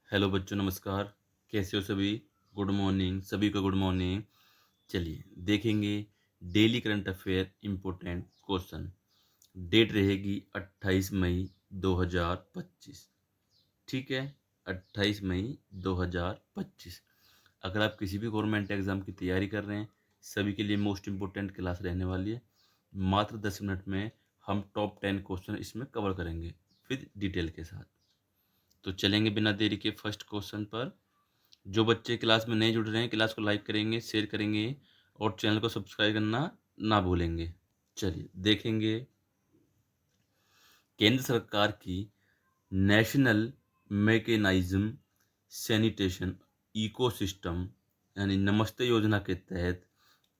Hello बच्चों, नमस्कार। कैसे हो सभी? गुड मॉर्निंग, सभी को गुड मॉर्निंग। चलिए देखेंगे daily current affair important question. Date रहेगी 28 मई 2025। ठीक है, 28 मई 2025। अगर आप किसी भी गवर्नमेंट एग्जाम की तैयारी कर रहे हैं, सभी के लिए मोस्ट इम्पोर्टेंट क्लास रहने वाली है। मात्र 10 मिनट में हम टॉप 10 क्वेश्चन इसमें कवर करेंगे विद डिटेल के साथ। तो चलेंगे बिना देरी के फर्स्ट क्वेश्चन पर। जो बच्चे क्लास में नहीं जुड़ रहे हैं, क्लास को लाइक करेंगे, शेयर करेंगे और चैनल को सब्सक्राइब करना ना भूलेंगे। चलिए देखेंगे केंद्र सरकार की नेशनल मैकेनाइज्म सैनिटेशन इकोसिस्टम यानी नमस्ते योजना के तहत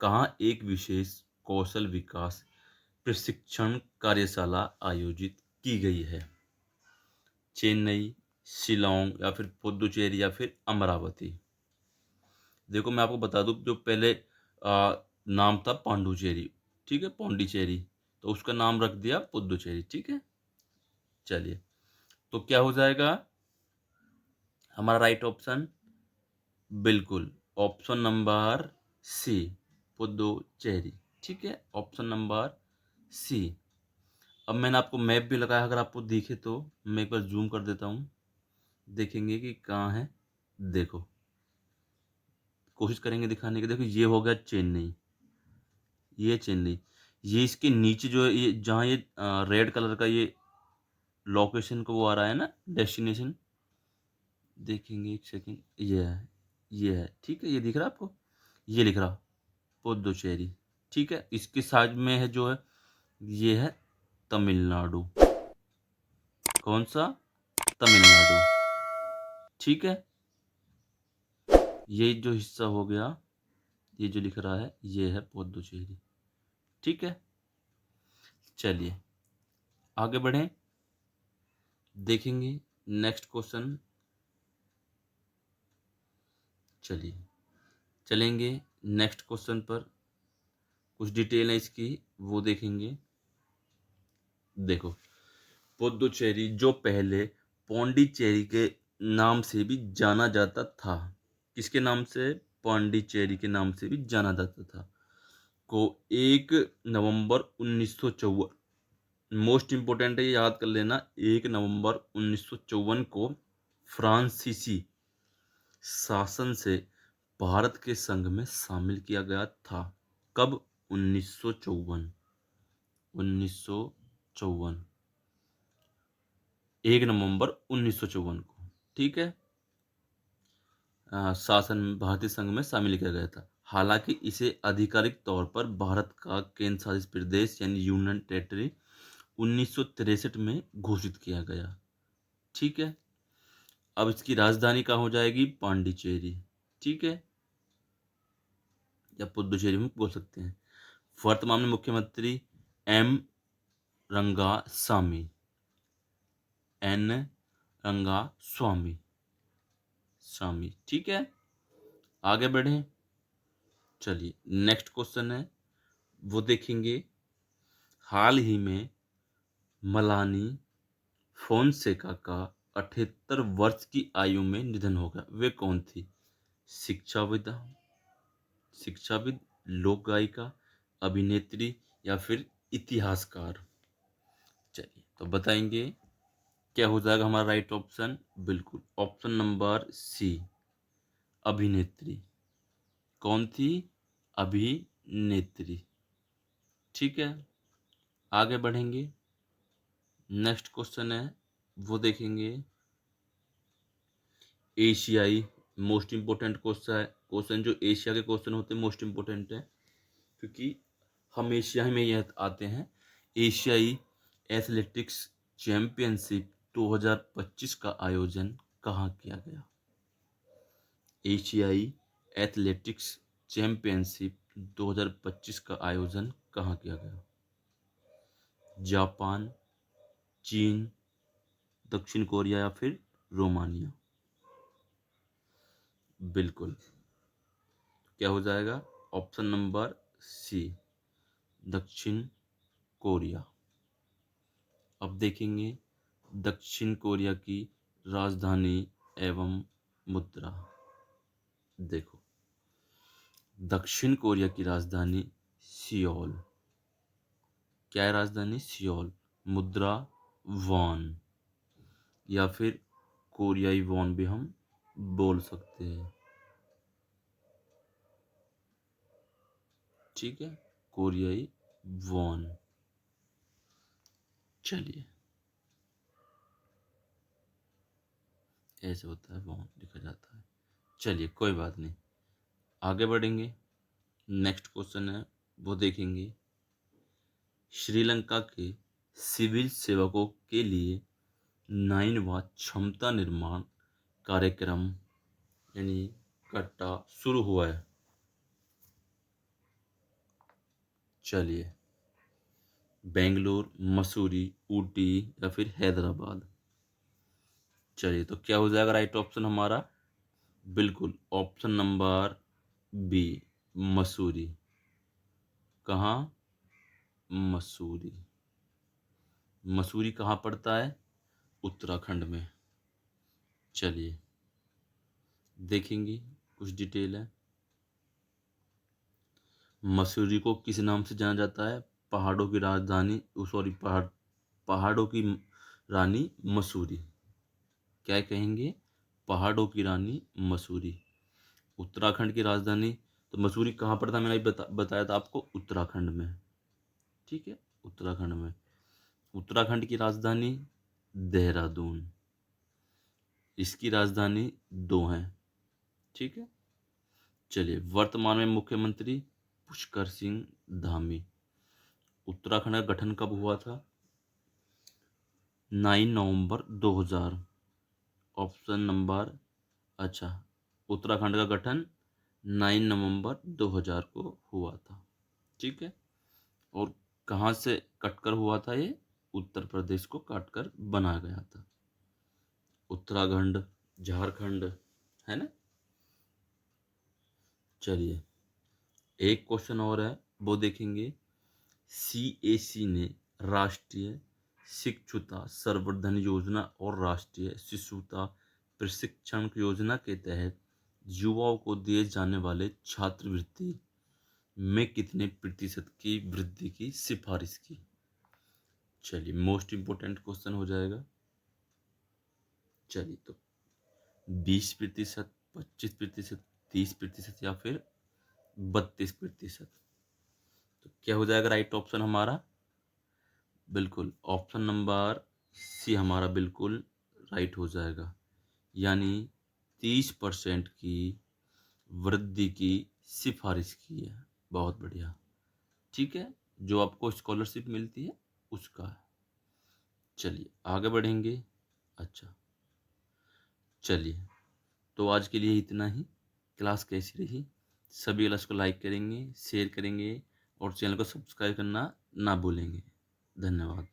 कहाँ एक विशेष कौशल विकास प्रशिक्षण कार्यशाला आयोजित की गई है? चेन्नई, शिलोंग या फिर पुदुचेरी या फिर अमरावती। देखो मैं आपको बता दूं, जो पहले नाम था पांडुचेरी, ठीक है, पौंडीचेरी, तो उसका नाम रख दिया पुदुचेरी। ठीक है, चलिए तो क्या हो जाएगा हमारा राइट ऑप्शन? बिल्कुल, ऑप्शन नंबर सी, पुदुचेरी। ठीक है, ऑप्शन नंबर सी। अब मैंने आपको मैप भी लगाया, अगर आपको दिखे तो मैं एक बार जूम कर देता हूँ, देखेंगे कि कहाँ है। देखो, कोशिश करेंगे दिखाने की। देखो ये हो गया चेन्नई, ये चेन्नई। ये इसके नीचे जो है, ये जहाँ ये रेड कलर का ये लोकेशन को वो आ रहा है ना, डेस्टिनेशन, देखेंगे एक सेकेंड। ये है, ये है, ठीक है, ये दिख रहा है आपको, ये लिख रहा पुदुचेरी। ठीक है, इसके साइड में है जो है, ये है तमिलनाडु। कौन सा? तमिलनाडु। ठीक है, ये जो हिस्सा हो गया, ये जो लिख रहा है, ये है पुदुचेरी। ठीक है, चलिए आगे बढ़ें, देखेंगे नेक्स्ट क्वेश्चन। चलिए चलेंगे नेक्स्ट क्वेश्चन पर, कुछ डिटेल है इसकी, वो देखेंगे। देखो, पुदुचेरी जो पहले पौंडीचेरी के नाम से भी जाना जाता था, किसके नाम से? पौंडीचेरी के नाम से भी जाना जाता था, को 1 नवंबर 1954, मोस्ट इंपोर्टेंट है, ये याद कर लेना, 1 नवंबर 1954 को फ्रांसीसी शासन से भारत के संघ में शामिल किया गया था। कब? 1954, 1954, 1 नवंबर 1954 को। ठीक है, शासन भारतीय संघ में शामिल किया गया था। हालांकि इसे आधिकारिक तौर पर भारत का केंद्र शासित प्रदेश यानी यूनियन टेरिटरी 1963 में घोषित किया गया। ठीक है, अब इसकी राजधानी कहाँ हो जाएगी? पांडिचेरी। ठीक है, या पुदुचेरी में बोल सकते हैं। वर्तमान में मुख्यमंत्री एम रंगास्वामी, एन रंगास्वामी, स्वामी। ठीक है, आगे बढ़ें। चलिए नेक्स्ट क्वेश्चन है, वो देखेंगे। हाल ही में मलानी फोनसेका का 78 वर्ष की आयु में निधन हो गया। वे कौन थी? शिक्षाविद, शिक्षाविद, लोक गायिका, अभिनेत्री या फिर इतिहासकार? चलिए तो बताएंगे क्या हो जाएगा हमारा राइट ऑप्शन? बिल्कुल, ऑप्शन नंबर सी, अभिनेत्री। कौन थी? अभिनेत्री। ठीक है, आगे बढ़ेंगे। नेक्स्ट क्वेश्चन है, वो देखेंगे। एशियाई, मोस्ट इंपोर्टेंट क्वेश्चन है। क्वेश्चन जो एशिया के क्वेश्चन होते हैं मोस्ट इंपोर्टेंट है, क्योंकि हम एशिया में ही आते हैं। एशियाई एथलेटिक्स चैंपियनशिप 2025 का आयोजन कहाँ किया गया? एशियाई एथलेटिक्स चैंपियनशिप 2025 का आयोजन कहाँ किया गया? जापान, चीन, दक्षिण कोरिया या फिर रोमानिया? बिल्कुल, क्या हो जाएगा? ऑप्शन नंबर सी, दक्षिण कोरिया। अब देखेंगे दक्षिण कोरिया की राजधानी एवं मुद्रा। देखो, दक्षिण कोरिया की राजधानी सियोल। क्या है राजधानी? सियोल। मुद्रा वॉन, या फिर कोरियाई वॉन भी हम बोल सकते हैं। ठीक है, कोरियाई वॉन। चलिए, ऐसे होता है, वॉन लिखा जाता है। चलिए, कोई बात नहीं, आगे बढ़ेंगे। नेक्स्ट क्वेश्चन है, वो देखेंगे। श्रीलंका के सिविल सेवकों के लिए 9वां क्षमता निर्माण कार्यक्रम यानी कट्टा शुरू हुआ है। चलिए, बेंगलुरु, मसूरी, ऊटी या फिर हैदराबाद। चलिए, तो क्या हो जाएगा राइट ऑप्शन हमारा? बिल्कुल, ऑप्शन नंबर बी, मसूरी। कहाँ? मसूरी। मसूरी कहाँ पड़ता है? उत्तराखंड में। चलिए, देखेंगे, कुछ डिटेल है। मसूरी को किस नाम से जाना जाता है? पहाड़ों की राजधानी, सॉरी, पहाड़ों की रानी मसूरी। क्या कहेंगे? पहाड़ों की रानी मसूरी। उत्तराखंड की राजधानी, तो मसूरी कहाँ पर था? मैंने बताया था आपको, उत्तराखंड में। ठीक है, उत्तराखंड में। उत्तराखंड की राजधानी देहरादून। इसकी राजधानी दो हैं। ठीक है। चलिए, वर्तमान में मुख्यमंत्री पुष्कर सिंह धामी। उत्तराखंड का गठन कब हुआ था? 9 नवंबर 2000। ऑप्शन नंबर, अच्छा, उत्तराखंड का गठन 9 नवंबर 2000 को हुआ था। ठीक है। और कहाँ से कटकर हुआ था ये? उत्तर प्रदेश को काटकर बनाया गया था। उत्तराखंड, झारखंड, है ना। चलिए, एक क्वेश्चन और है, वो देखेंगे। CAC ने राष्ट्रीय शिक्षुता संवर्धन योजना और राष्ट्रीय शिशुता प्रशिक्षण योजना के तहत युवाओं को दिए जाने वाले छात्रवृत्ति में कितने प्रतिशत की वृद्धि की सिफारिश की? चलिए, मोस्ट इंपोर्टेंट क्वेश्चन हो जाएगा। चलिए, तो 20%, 25%, 30% या फिर 32%। तो क्या हो जाएगा राइट ऑप्शन हमारा? बिल्कुल, ऑप्शन नंबर सी हमारा बिल्कुल राइट हो जाएगा। यानी 30% की वृद्धि की सिफारिश की है। बहुत बढ़िया। ठीक है, जो आपको स्कॉलरशिप मिलती है उसका है। चलिए, आगे बढ़ेंगे। अच्छा, चलिए, तो आज के लिए इतना ही। क्लास कैसी रही? सभी क्लास को लाइक करेंगे, शेयर करेंगे और चैनल को सब्सक्राइब करना ना भूलेंगे। धन्यवाद।